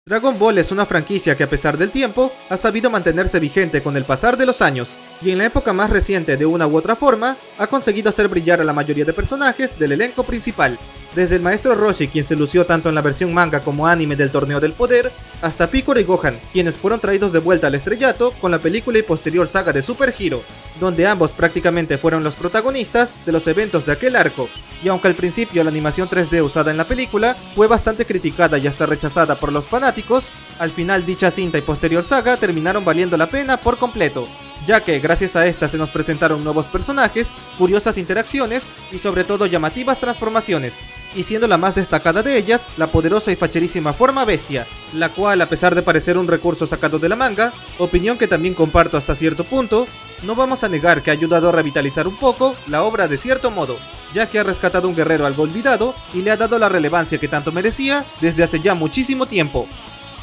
Dragon Ball es una franquicia que a pesar del tiempo ha sabido mantenerse vigente con el pasar de los años, y en la época más reciente de una u otra forma ha conseguido hacer brillar a la mayoría de personajes del elenco principal, desde el maestro Roshi, quien se lució tanto en la versión manga como anime del Torneo del Poder, hasta Piccolo y Gohan, quienes fueron traídos de vuelta al estrellato con la película y posterior saga de Super Hero, donde ambos prácticamente fueron los protagonistas de los eventos de aquel arco. Y aunque al principio la animación 3D usada en la película fue bastante criticada y hasta rechazada por los fanáticos, al final dicha cinta y posterior saga terminaron valiendo la pena por completo, ya que gracias a esta se nos presentaron nuevos personajes, curiosas interacciones y sobre todo llamativas transformaciones, y siendo la más destacada de ellas, la poderosa y facherísima forma bestia, la cual a pesar de parecer un recurso sacado de la manga, opinión que también comparto hasta cierto punto, no vamos a negar que ha ayudado a revitalizar un poco la obra de cierto modo, ya que ha rescatado un guerrero algo olvidado y le ha dado la relevancia que tanto merecía desde hace ya muchísimo tiempo.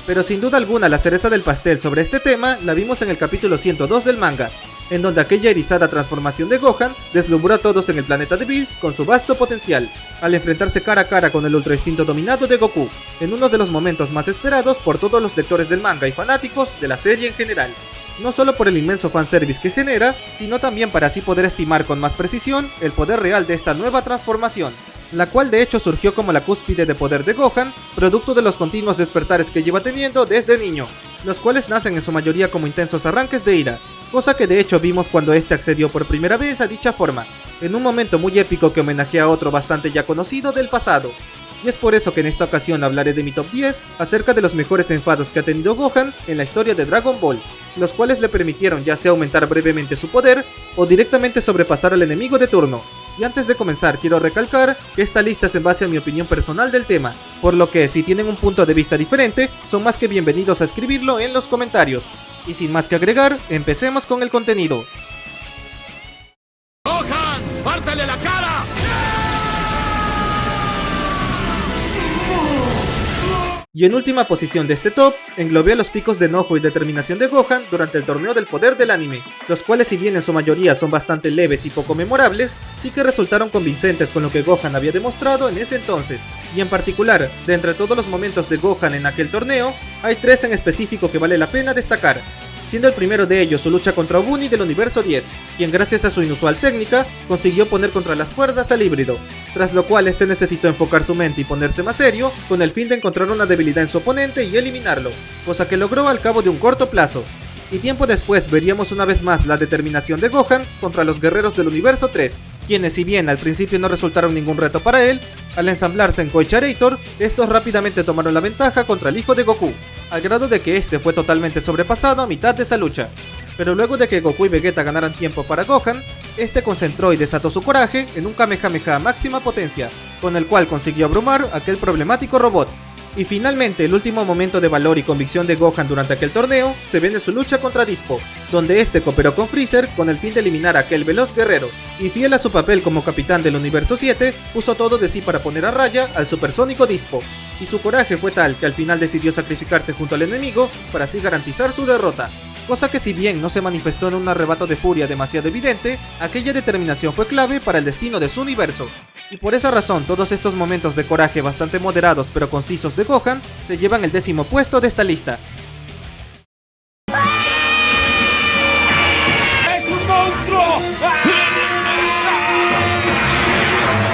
Pero sin duda alguna la cereza del pastel sobre este tema la vimos en el capítulo 102 del manga, en donde aquella erizada transformación de Gohan deslumbró a todos en el planeta de Bills con su vasto potencial, al enfrentarse cara a cara con el ultra instinto dominado de Goku, en uno de los momentos más esperados por todos los lectores del manga y fanáticos de la serie en general. No solo por el inmenso fanservice que genera, sino también para así poder estimar con más precisión el poder real de esta nueva transformación, la cual de hecho surgió como la cúspide de poder de Gohan, producto de los continuos despertares que lleva teniendo desde niño, los cuales nacen en su mayoría como intensos arranques de ira, cosa que de hecho vimos cuando este accedió por primera vez a dicha forma, en un momento muy épico que homenajea a otro bastante ya conocido del pasado. Y es por eso que en esta ocasión hablaré de mi top 10 acerca de los mejores enfados que ha tenido Gohan en la historia de Dragon Ball, los cuales le permitieron ya sea aumentar brevemente su poder o directamente sobrepasar al enemigo de turno. Y antes de comenzar quiero recalcar que esta lista es en base a mi opinión personal del tema, por lo que si tienen un punto de vista diferente, son más que bienvenidos a escribirlo en los comentarios. Y sin más que agregar, empecemos con el contenido. ¡Gohan! ¡Pártale la cara! Y en última posición de este top, englobé a los picos de enojo y determinación de Gohan durante el Torneo del Poder del anime, los cuales si bien en su mayoría son bastante leves y poco memorables, sí que resultaron convincentes con lo que Gohan había demostrado en ese entonces. Y en particular, de entre todos los momentos de Gohan en aquel torneo, hay tres en específico que vale la pena destacar, siendo el primero de ellos su lucha contra Obuni del Universo 10, quien gracias a su inusual técnica consiguió poner contra las cuerdas al híbrido, tras lo cual este necesitó enfocar su mente y ponerse más serio con el fin de encontrar una debilidad en su oponente y eliminarlo, cosa que logró al cabo de un corto plazo. Y tiempo después veríamos una vez más la determinación de Gohan contra los guerreros del Universo 3, quienes si bien al principio no resultaron ningún reto para él, al ensamblarse en Koicharator, estos rápidamente tomaron la ventaja contra el hijo de Goku, al grado de que este fue totalmente sobrepasado a mitad de esa lucha. Pero luego de que Goku y Vegeta ganaran tiempo para Gohan, este concentró y desató su coraje en un Kamehameha a máxima potencia, con el cual consiguió abrumar a aquel problemático robot. Y finalmente el último momento de valor y convicción de Gohan durante aquel torneo se ve en su lucha contra Dispo, donde este cooperó con Freezer con el fin de eliminar a aquel veloz guerrero, y fiel a su papel como capitán del Universo 7, puso todo de sí para poner a raya al supersónico Dispo, y su coraje fue tal que al final decidió sacrificarse junto al enemigo para así garantizar su derrota. Cosa que si bien no se manifestó en un arrebato de furia demasiado evidente, aquella determinación fue clave para el destino de su universo. Y por esa razón todos estos momentos de coraje bastante moderados pero concisos de Gohan se llevan el 10º puesto de esta lista. ¡Es un monstruo!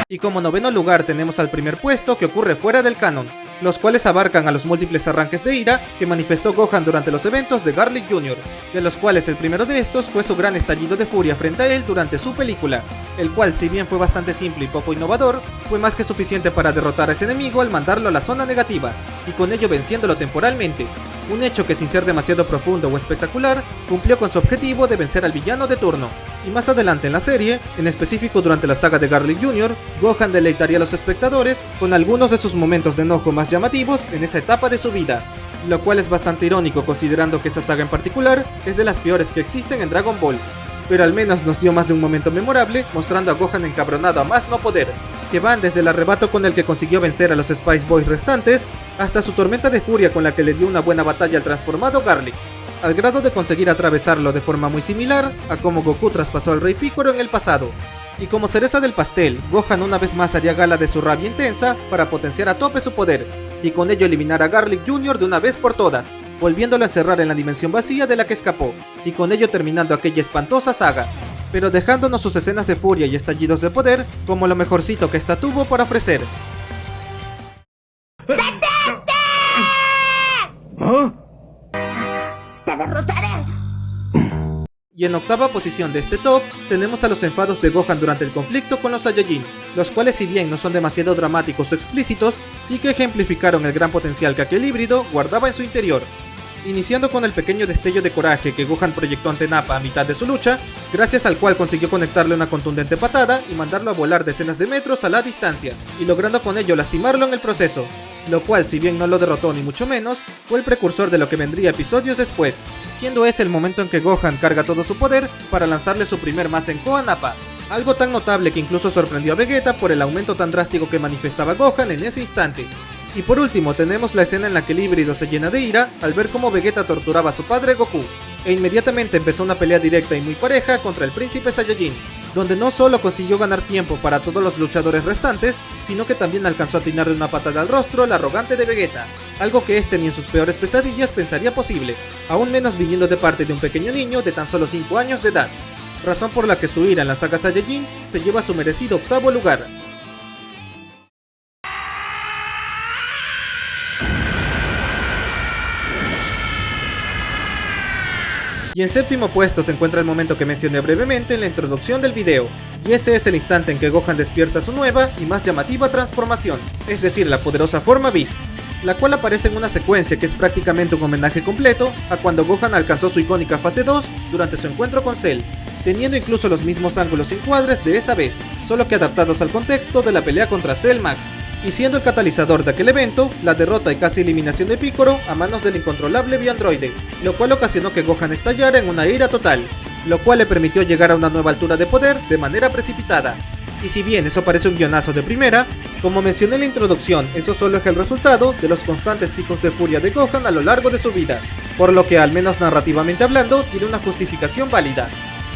Y como noveno lugar tenemos al primer puesto que ocurre fuera del canon, los cuales abarcan a los múltiples arranques de ira que manifestó Gohan durante los eventos de Garlic Jr., de los cuales el primero de estos fue su gran estallido de furia frente a él durante su película, el cual si bien fue bastante simple y poco innovador, fue más que suficiente para derrotar a ese enemigo al mandarlo a la zona negativa, y con ello venciéndolo temporalmente. Un hecho que sin ser demasiado profundo o espectacular, cumplió con su objetivo de vencer al villano de turno. Y más adelante en la serie, en específico durante la saga de Garlic Jr., Gohan deleitaría a los espectadores con algunos de sus momentos de enojo más llamativos en esa etapa de su vida, lo cual es bastante irónico considerando que esa saga en particular es de las peores que existen en Dragon Ball. Pero al menos nos dio más de un momento memorable, mostrando a Gohan encabronado a más no poder, que van desde el arrebato con el que consiguió vencer a los Spice Boys restantes, hasta su tormenta de furia con la que le dio una buena batalla al transformado Garlic, al grado de conseguir atravesarlo de forma muy similar a como Goku traspasó al Rey Piccolo en el pasado. Y como cereza del pastel, Gohan una vez más haría gala de su rabia intensa para potenciar a tope su poder, y con ello eliminar a Garlic Jr. de una vez por todas, volviéndolo a encerrar en la dimensión vacía de la que escapó, y con ello terminando aquella espantosa saga, pero dejándonos sus escenas de furia y estallidos de poder como lo mejorcito que esta tuvo para ofrecer. ¡Te derrotaré! Y en octava posición de este top, tenemos a los enfados de Gohan durante el conflicto con los Saiyajin, los cuales si bien no son demasiado dramáticos o explícitos, sí que ejemplificaron el gran potencial que aquel híbrido guardaba en su interior. Iniciando con el pequeño destello de coraje que Gohan proyectó ante Nappa a mitad de su lucha, gracias al cual consiguió conectarle una contundente patada y mandarlo a volar decenas de metros a la distancia, y logrando con ello lastimarlo en el proceso, lo cual si bien no lo derrotó ni mucho menos, fue el precursor de lo que vendría episodios después, siendo ese el momento en que Gohan carga todo su poder para lanzarle su primer Masenko a Nappa, algo tan notable que incluso sorprendió a Vegeta por el aumento tan drástico que manifestaba Gohan en ese instante. Y por último tenemos la escena en la que el híbrido se llena de ira al ver cómo Vegeta torturaba a su padre Goku, e inmediatamente empezó una pelea directa y muy pareja contra el príncipe Saiyajin, donde no solo consiguió ganar tiempo para todos los luchadores restantes, sino que también alcanzó a atinarle una patada al rostro al arrogante de Vegeta, algo que este ni en sus peores pesadillas pensaría posible, aún menos viniendo de parte de un pequeño niño de tan solo 5 años de edad, razón por la que su ira en la saga Saiyajin se lleva su merecido octavo lugar. Y en séptimo puesto se encuentra el momento que mencioné brevemente en la introducción del video, y ese es el instante en que Gohan despierta su nueva y más llamativa transformación, es decir, la poderosa forma Beast, la cual aparece en una secuencia que es prácticamente un homenaje completo a cuando Gohan alcanzó su icónica fase 2 durante su encuentro con Cell, teniendo incluso los mismos ángulos y encuadres de esa vez, solo que adaptados al contexto de la pelea contra Cell Max, y siendo el catalizador de aquel evento la derrota y casi eliminación de Piccolo a manos del incontrolable bioandroide, lo cual ocasionó que Gohan estallara en una ira total, lo cual le permitió llegar a una nueva altura de poder de manera precipitada. Y si bien eso parece un guionazo de primera, como mencioné en la introducción, eso solo es el resultado de los constantes picos de furia de Gohan a lo largo de su vida, por lo que al menos narrativamente hablando tiene una justificación válida.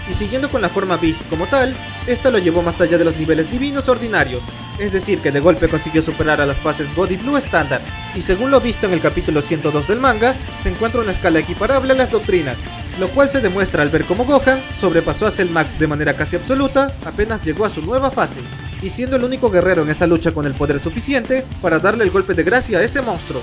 Y siguiendo con la forma Beast como tal, esta lo llevó más allá de los niveles divinos ordinarios, es decir que de golpe consiguió superar a las fases Body Blue estándar, y según lo visto en el capítulo 102 del manga, se encuentra una escala equiparable a las doctrinas, lo cual se demuestra al ver cómo Gohan sobrepasó a Cell Max de manera casi absoluta apenas llegó a su nueva fase, y siendo el único guerrero en esa lucha con el poder suficiente para darle el golpe de gracia a ese monstruo.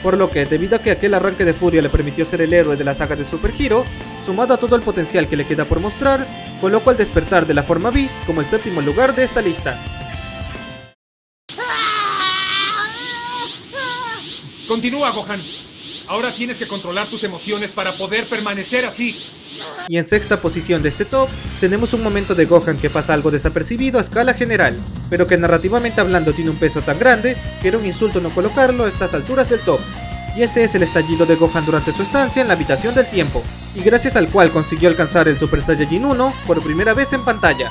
Por lo que, debido a que aquel arranque de furia le permitió ser el héroe de la saga de Super Hero, sumado a todo el potencial que le queda por mostrar, coloco al despertar de la forma Beast como el séptimo lugar de esta lista. Continúa, Gohan. Ahora tienes que controlar tus emociones para poder permanecer así. Y en sexta posición de este top, tenemos un momento de Gohan que pasa algo desapercibido a escala general, pero que narrativamente hablando tiene un peso tan grande que era un insulto no colocarlo a estas alturas del top. Y ese es el estallido de Gohan durante su estancia en la habitación del tiempo, y gracias al cual consiguió alcanzar el Super Saiyajin 1 por primera vez en pantalla.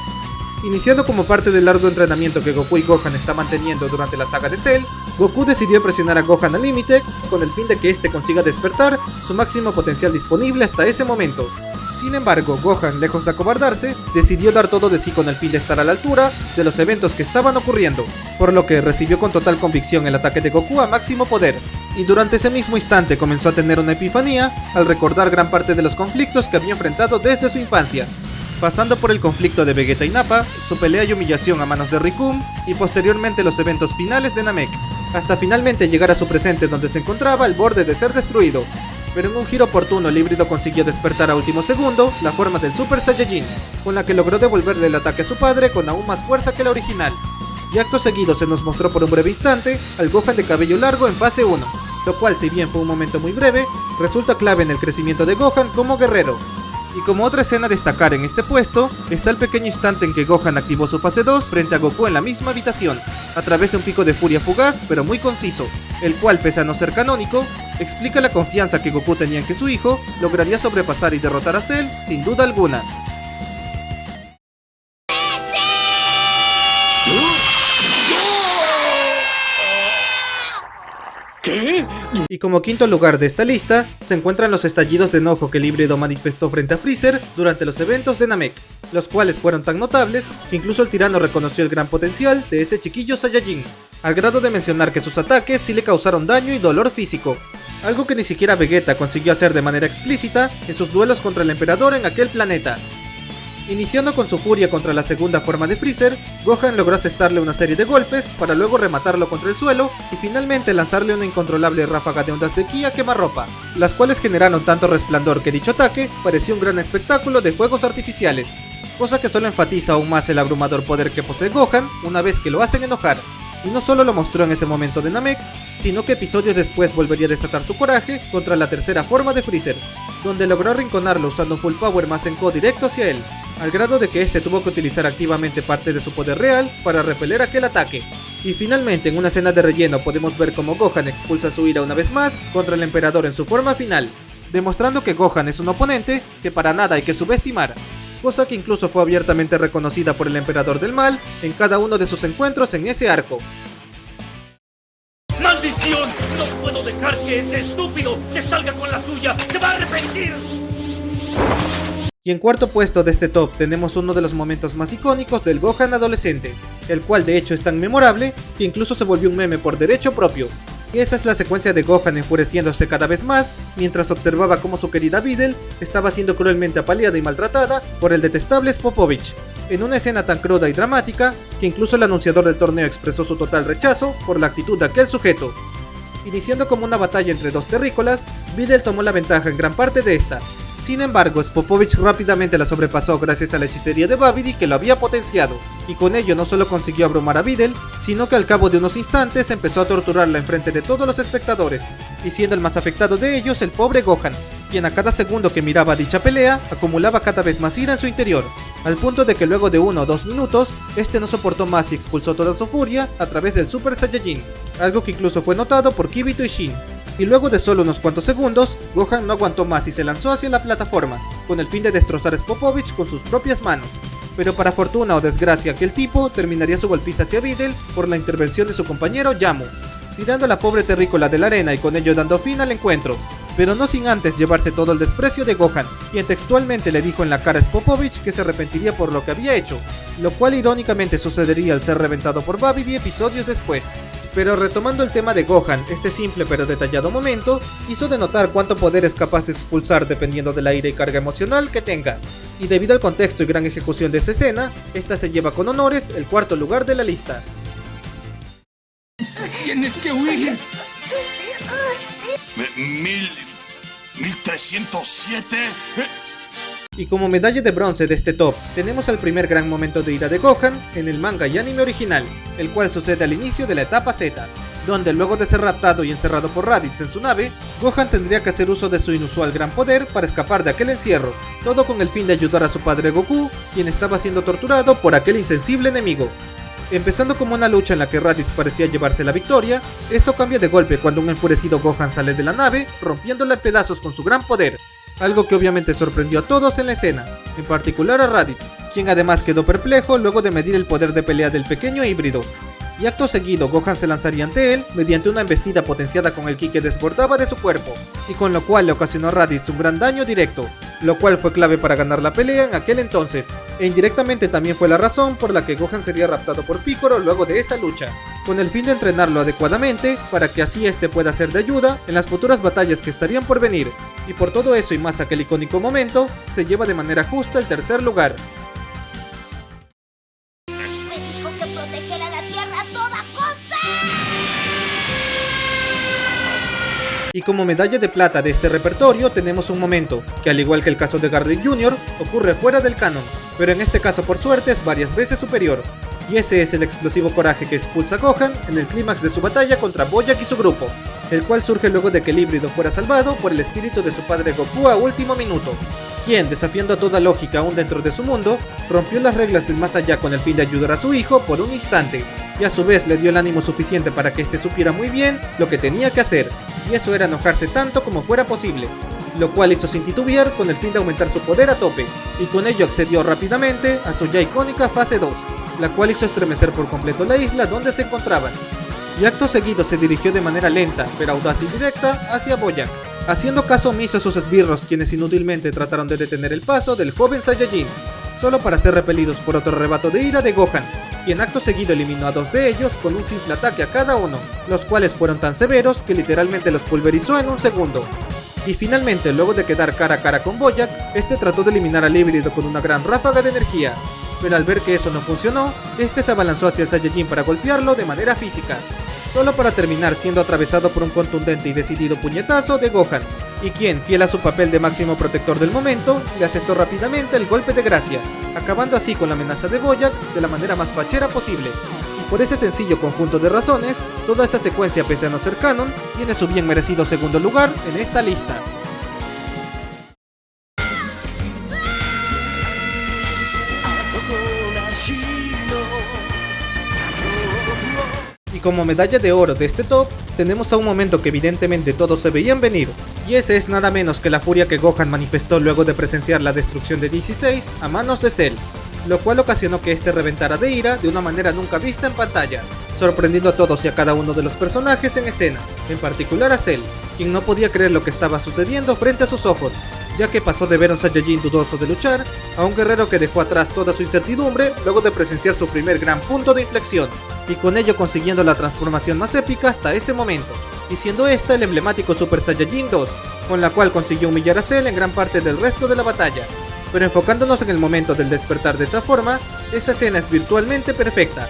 Iniciando como parte del largo entrenamiento que Goku y Gohan están manteniendo durante la saga de Cell, Goku decidió presionar a Gohan al límite con el fin de que este consiga despertar su máximo potencial disponible hasta ese momento. Sin embargo, Gohan, lejos de acobardarse, decidió dar todo de sí con el fin de estar a la altura de los eventos que estaban ocurriendo, por lo que recibió con total convicción el ataque de Goku a máximo poder, y durante ese mismo instante comenzó a tener una epifanía al recordar gran parte de los conflictos que había enfrentado desde su infancia, pasando por el conflicto de Vegeta y Nappa, su pelea y humillación a manos de Rikum, y posteriormente los eventos finales de Namek, hasta finalmente llegar a su presente donde se encontraba al borde de ser destruido. Pero en un giro oportuno el híbrido consiguió despertar a último segundo la forma del Super Saiyajin, con la que logró devolverle el ataque a su padre con aún más fuerza que la original. Y acto seguido se nos mostró por un breve instante al Gohan de cabello largo en fase 1, lo cual si bien fue un momento muy breve, resulta clave en el crecimiento de Gohan como guerrero. Y como otra escena a destacar en este puesto, está el pequeño instante en que Gohan activó su fase 2 frente a Goku en la misma habitación, a través de un pico de furia fugaz pero muy conciso, el cual pese a no ser canónico, explica la confianza que Goku tenía en que su hijo lograría sobrepasar y derrotar a Cell sin duda alguna. ¿Qué? Y como quinto lugar de esta lista, se encuentran los estallidos de enojo que el híbrido manifestó frente a Freezer durante los eventos de Namek, los cuales fueron tan notables que incluso el tirano reconoció el gran potencial de ese chiquillo Saiyajin, al grado de mencionar que sus ataques sí le causaron daño y dolor físico, algo que ni siquiera Vegeta consiguió hacer de manera explícita en sus duelos contra el emperador en aquel planeta. Iniciando con su furia contra la segunda forma de Freezer, Gohan logró asestarle una serie de golpes para luego rematarlo contra el suelo y finalmente lanzarle una incontrolable ráfaga de ondas de ki a quemarropa, las cuales generaron tanto resplandor que dicho ataque parecía un gran espectáculo de fuegos artificiales, cosa que solo enfatiza aún más el abrumador poder que posee Gohan una vez que lo hacen enojar, y no solo lo mostró en ese momento de Namek, sino que episodios después volvería a desatar su coraje contra la tercera forma de Freezer, donde logró arrinconarlo usando un full power Masenko directo hacia él, al grado de que este tuvo que utilizar activamente parte de su poder real para repeler aquel ataque. Y finalmente en una escena de relleno podemos ver cómo Gohan expulsa su ira una vez más contra el emperador en su forma final, demostrando que Gohan es un oponente que para nada hay que subestimar, cosa que incluso fue abiertamente reconocida por el emperador del mal en cada uno de sus encuentros en ese arco. ¡Maldición! ¡No puedo dejar que ese estúpido se salga con la suya! ¡Se va a arrepentir! Y en cuarto puesto de este top tenemos uno de los momentos más icónicos del Gohan adolescente, el cual de hecho es tan memorable que incluso se volvió un meme por derecho propio. Y esa es la secuencia de Gohan enfureciéndose cada vez más mientras observaba cómo su querida Videl estaba siendo cruelmente apaleada y maltratada por el detestable Popovich, en una escena tan cruda y dramática que incluso el anunciador del torneo expresó su total rechazo por la actitud de aquel sujeto. Iniciando como una batalla entre dos terrícolas, Videl tomó la ventaja en gran parte de esta. Sin embargo, Popovich rápidamente la sobrepasó gracias a la hechicería de Babidi que lo había potenciado, y con ello no solo consiguió abrumar a Videl, sino que al cabo de unos instantes empezó a torturarla enfrente de todos los espectadores, y siendo el más afectado de ellos el pobre Gohan, quien a cada segundo que miraba dicha pelea acumulaba cada vez más ira en su interior, al punto de que luego de 1 o 2 minutos, este no soportó más y expulsó toda su furia a través del Super Saiyajin, algo que incluso fue notado por Kibito y Shin. Y luego de solo unos cuantos segundos, Gohan no aguantó más y se lanzó hacia la plataforma, con el fin de destrozar a Popovich con sus propias manos. Pero para fortuna o desgracia aquel tipo terminaría su golpiza hacia Videl por la intervención de su compañero Yamu, tirando a la pobre terrícola de la arena y con ello dando fin al encuentro, pero no sin antes llevarse todo el desprecio de Gohan, quien textualmente le dijo en la cara a Popovich que se arrepentiría por lo que había hecho, lo cual irónicamente sucedería al ser reventado por Babidi episodios después. Pero retomando el tema de Gohan, este simple pero detallado momento hizo denotar cuánto poder es capaz de expulsar dependiendo de la ira y carga emocional que tenga. Y debido al contexto y gran ejecución de esa escena, esta se lleva con honores el cuarto lugar de la lista. ¡Tienes que huir! 1307. Y como medalla de bronce de este top, tenemos el primer gran momento de ira de Gohan en el manga y anime original, el cual sucede al inicio de la etapa Z, donde luego de ser raptado y encerrado por Raditz en su nave, Gohan tendría que hacer uso de su inusual gran poder para escapar de aquel encierro, todo con el fin de ayudar a su padre Goku, quien estaba siendo torturado por aquel insensible enemigo. Empezando como una lucha en la que Raditz parecía llevarse la victoria, esto cambia de golpe cuando un enfurecido Gohan sale de la nave, rompiéndola en pedazos con su gran poder, algo que obviamente sorprendió a todos en la escena, en particular a Raditz, quien además quedó perplejo luego de medir el poder de pelea del pequeño híbrido. Y acto seguido Gohan se lanzaría ante él mediante una embestida potenciada con el ki que desbordaba de su cuerpo, y con lo cual le ocasionó a Raditz un gran daño directo, lo cual fue clave para ganar la pelea en aquel entonces, e indirectamente también fue la razón por la que Gohan sería raptado por Piccolo luego de esa lucha, con el fin de entrenarlo adecuadamente para que así este pueda ser de ayuda en las futuras batallas que estarían por venir, y por todo eso y más aquel icónico momento, se lleva de manera justa el tercer lugar. Me dijo que protegiera la Tierra a toda costa. Y como medalla de plata de este repertorio tenemos un momento, que al igual que el caso de Garlic Jr., ocurre fuera del canon, pero en este caso por suerte es varias veces superior, y ese es el explosivo coraje que expulsa a Gohan en el clímax de su batalla contra Bojack y su grupo, el cual surge luego de que el híbrido fuera salvado por el espíritu de su padre Goku a último minuto, quien, desafiando toda lógica aún dentro de su mundo, rompió las reglas del más allá con el fin de ayudar a su hijo por un instante, y a su vez le dio el ánimo suficiente para que éste supiera muy bien lo que tenía que hacer, y eso era enojarse tanto como fuera posible, lo cual hizo sin titubear con el fin de aumentar su poder a tope, y con ello accedió rápidamente a su ya icónica fase 2, la cual hizo estremecer por completo la isla donde se encontraban, y acto seguido se dirigió de manera lenta pero audaz y directa hacia Bojack, haciendo caso omiso a sus esbirros quienes inútilmente trataron de detener el paso del joven Saiyajin, solo para ser repelidos por otro arrebato de ira de Gohan, quien acto seguido eliminó a 2 de ellos con un simple ataque a cada uno, los cuales fueron tan severos que literalmente los pulverizó en un segundo. Y finalmente, luego de quedar cara a cara con Bojack, este trató de eliminar al híbrido con una gran ráfaga de energía, pero al ver que eso no funcionó, este se abalanzó hacia el Saiyajin para golpearlo de manera física, solo para terminar siendo atravesado por un contundente y decidido puñetazo de Gohan, y quien, fiel a su papel de máximo protector del momento, le asestó rápidamente el golpe de gracia, acabando así con la amenaza de Bojack de la manera más fachera posible. Y por ese sencillo conjunto de razones, toda esa secuencia, pese a no ser canon, tiene su bien merecido segundo lugar en esta lista. Y como medalla de oro de este top, tenemos a un momento que evidentemente todos se veían venir, y ese es nada menos que la furia que Gohan manifestó luego de presenciar la destrucción de 16 a manos de Cell, lo cual ocasionó que este reventara de ira de una manera nunca vista en pantalla, sorprendiendo a todos y a cada uno de los personajes en escena, en particular a Cell, quien no podía creer lo que estaba sucediendo frente a sus ojos, ya que pasó de ver a un Saiyajin dudoso de luchar, a un guerrero que dejó atrás toda su incertidumbre luego de presenciar su primer gran punto de inflexión, y con ello consiguiendo la transformación más épica hasta ese momento, y siendo esta el emblemático Super Saiyajin 2, con la cual consiguió humillar a Cell en gran parte del resto de la batalla. Pero enfocándonos en el momento del despertar de esa forma, esa escena es virtualmente perfecta,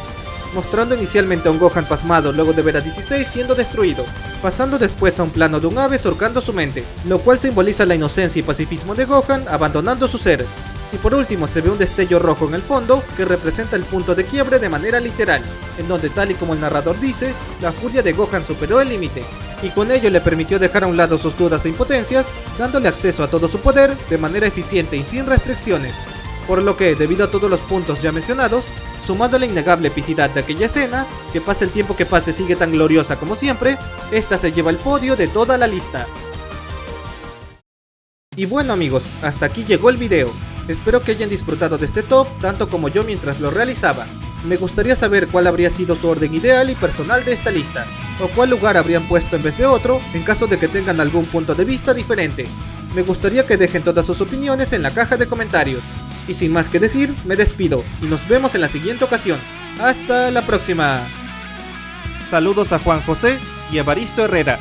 mostrando inicialmente a un Gohan pasmado luego de ver a 16 siendo destruido, pasando después a un plano de un ave surcando su mente, lo cual simboliza la inocencia y pacifismo de Gohan abandonando su ser. Y por último se ve un destello rojo en el fondo que representa el punto de quiebre de manera literal, en donde tal y como el narrador dice, la furia de Gohan superó el límite, y con ello le permitió dejar a un lado sus dudas e impotencias, dándole acceso a todo su poder de manera eficiente y sin restricciones. Por lo que, debido a todos los puntos ya mencionados, sumado a la innegable epicidad de aquella escena, que pase el tiempo que pase sigue tan gloriosa como siempre, esta se lleva el podio de toda la lista. Y bueno amigos, hasta aquí llegó el video. Espero que hayan disfrutado de este top tanto como yo mientras lo realizaba. Me gustaría saber cuál habría sido su orden ideal y personal de esta lista, o cuál lugar habrían puesto en vez de otro en caso de que tengan algún punto de vista diferente. Me gustaría que dejen todas sus opiniones en la caja de comentarios. Y sin más que decir, me despido y nos vemos en la siguiente ocasión. ¡Hasta la próxima! Saludos a Juan José y Evaristo Herrera.